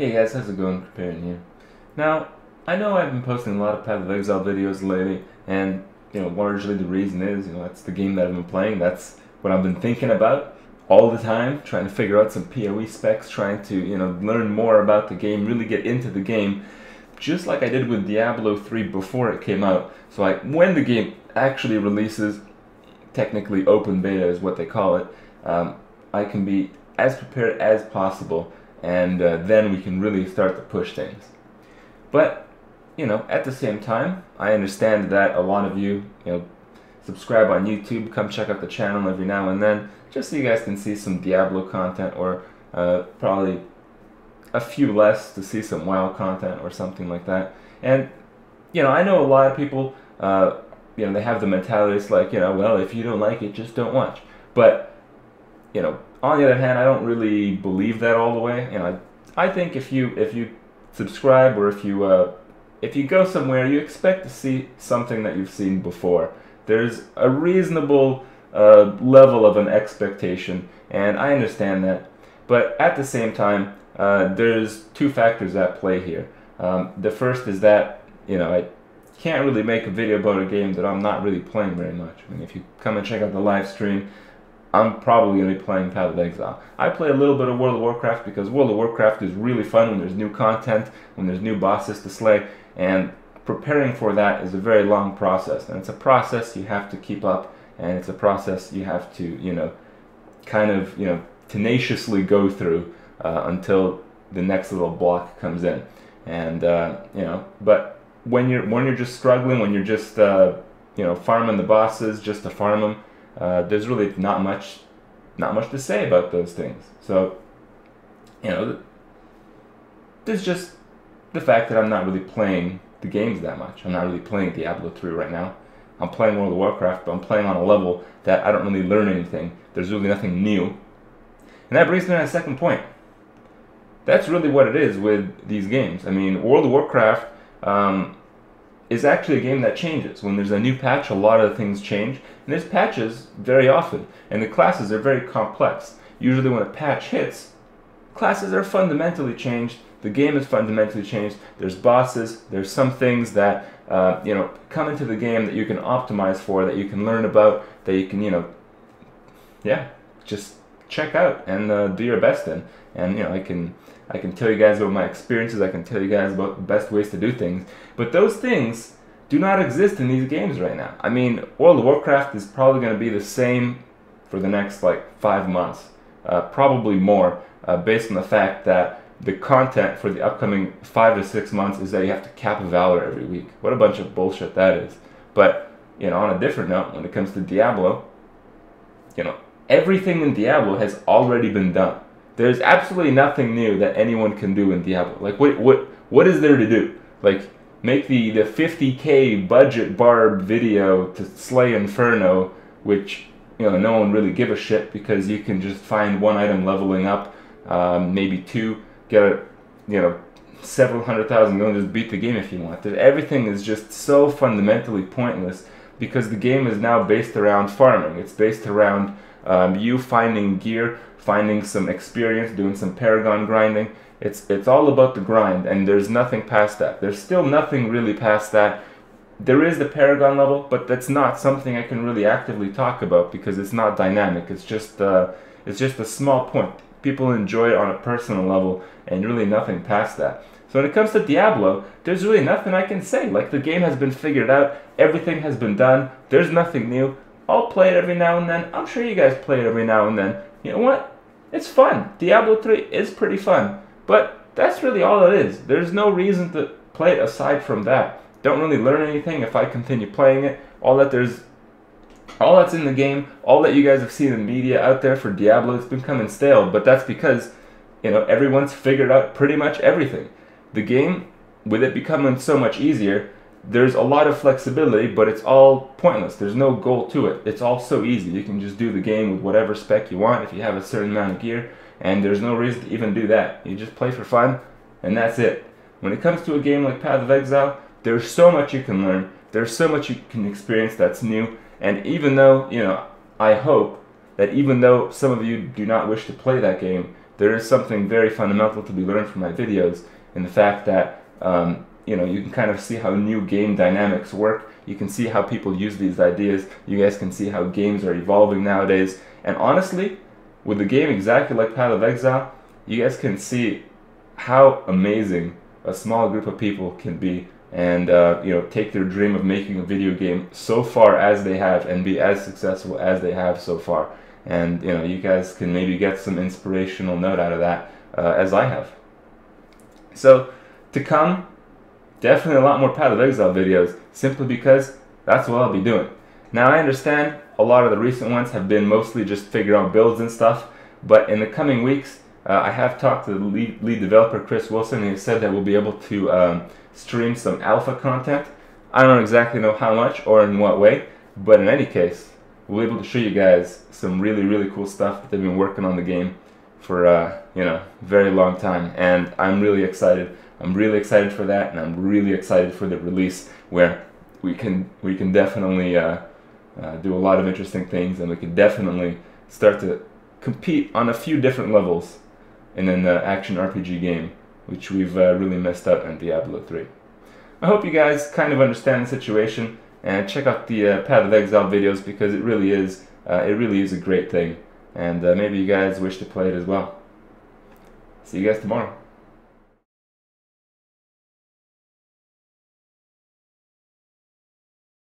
Hey guys, how's it going? Preparing here. Now, I know I've been posting a lot of Path of Exile videos lately, and largely the reason is, that's the game that I've been playing. That's what I've been thinking about all the time, trying to figure out some PoE specs, trying to, learn more about the game, really get into the game, just like I did with Diablo 3 before it came out. So when the game actually releases, technically open beta is what they call it, I can be as prepared as possible, and then we can really start to push things. But, at the same time, I understand that a lot of you, subscribe on YouTube, come check out the channel every now and then, just so you guys can see some Diablo content, or probably a few less to see some WoW content or something like that. And, I know a lot of people, they have the mentality, it's like, well, if you don't like it, just don't watch. But, on the other hand, I don't really believe that all the way. I think if you subscribe, or if you go somewhere, you expect to see something that you've seen before. There's a reasonable level of an expectation, and I understand that. But at the same time, there's two factors at play here. The first is that I can't really make a video about a game that I'm not really playing very much. I mean, if you come and check out the live stream, I'm probably going to be playing Path of Exile. I play a little bit of World of Warcraft because World of Warcraft is really fun when there's new content, when there's new bosses to slay, and preparing for that is a very long process. And it's a process you have to keep up, and it's a process you have to, tenaciously go through until the next little block comes in. And, but when you're just struggling, when you're just, farming the bosses just to farm them, there's really not much to say about those things. So, there's just the fact that I'm not really playing the games that much. I'm not really playing Diablo 3 right now. I'm playing World of Warcraft, but I'm playing on a level that I don't really learn anything. There's really nothing new. And that brings me to my second point. That's really what it is with these games. I mean, World of Warcraft is actually a game that changes. When there's a new patch, a lot of things change. And there's patches very often. And the classes are very complex. Usually when a patch hits, classes are fundamentally changed. The game is fundamentally changed. There's bosses. There's some things that, come into the game that you can optimize for, that you can learn about, that you can, just check out and do your best in. And, I can tell you guys about my experiences, I can tell you guys about the best ways to do things, but those things do not exist in these games right now. I mean, World of Warcraft is probably going to be the same for the next 5 months, probably more, based on the fact that the content for the upcoming 5 to 6 months is that you have to cap a Valor every week. What a bunch of bullshit that is. But, on a different note, when it comes to Diablo, everything in Diablo has already been done. There's absolutely nothing new that anyone can do in Diablo. What is there to do? Make the 50K budget barb video to slay Inferno, which, no one really give a shit, because you can just find one item leveling up, maybe two, get several 100,000 gold, and just beat the game if you want. Everything is just so fundamentally pointless, because the game is now based around farming. It's based around you finding gear, finding some experience, doing some Paragon grinding. It's all about the grind, and there's nothing past that. There's still nothing really past that. There is the Paragon level, but that's not something I can really actively talk about because it's not dynamic. It's just a small point. People enjoy it on a personal level, and really nothing past that. So when it comes to Diablo, there's really nothing I can say. The game has been figured out, everything has been done, there's nothing new. I'll play it every now and then. I'm sure you guys play it every now and then. You know what? It's fun. Diablo 3 is pretty fun. But that's really all it is. There's no reason to play it aside from that. Don't really learn anything if I continue playing it. All that's in the game, all that you guys have seen in media out there for Diablo, it's becoming stale. But that's because, everyone's figured out pretty much everything. The game, with it becoming so much easier, there's a lot of flexibility, but it's all pointless. There's no goal to it. It's all so easy. You can just do the game with whatever spec you want if you have a certain amount of gear, and there's no reason to even do that. You just play for fun, and that's it. When it comes to a game like Path of Exile, there's so much you can learn. There's so much you can experience that's new, and even though, I hope that even though some of you do not wish to play that game, there is something very fundamental to be learned from my videos in the fact that you know, you can kind of see how new game dynamics work. You can see how people use these ideas. You guys can see how games are evolving nowadays. And honestly, with the game exactly like Path of Exile, you guys can see how amazing a small group of people can be, and you know, take their dream of making a video game so far as they have and be as successful as they have so far. And you know, you guys can maybe get some inspirational note out of that, as I have. So to come, definitely a lot more Path of Exile videos, simply because that's what I'll be doing. Now I understand a lot of the recent ones have been mostly just figure out builds and stuff, but in the coming weeks I have talked to the lead developer Chris Wilson, and he said that we'll be able to stream some alpha content. I don't exactly know how much or in what way, but in any case, we'll be able to show you guys some really cool stuff that they've been working on the game for you know, very long time, and I'm really excited. I'm really excited for that, and I'm really excited for the release, where we can definitely do a lot of interesting things, and we can definitely start to compete on a few different levels in an action RPG game, which we've really messed up in Diablo 3. I hope you guys kind of understand the situation, and check out the Path of Exile videos, because it really is a great thing, and maybe you guys wish to play it as well. See you guys tomorrow.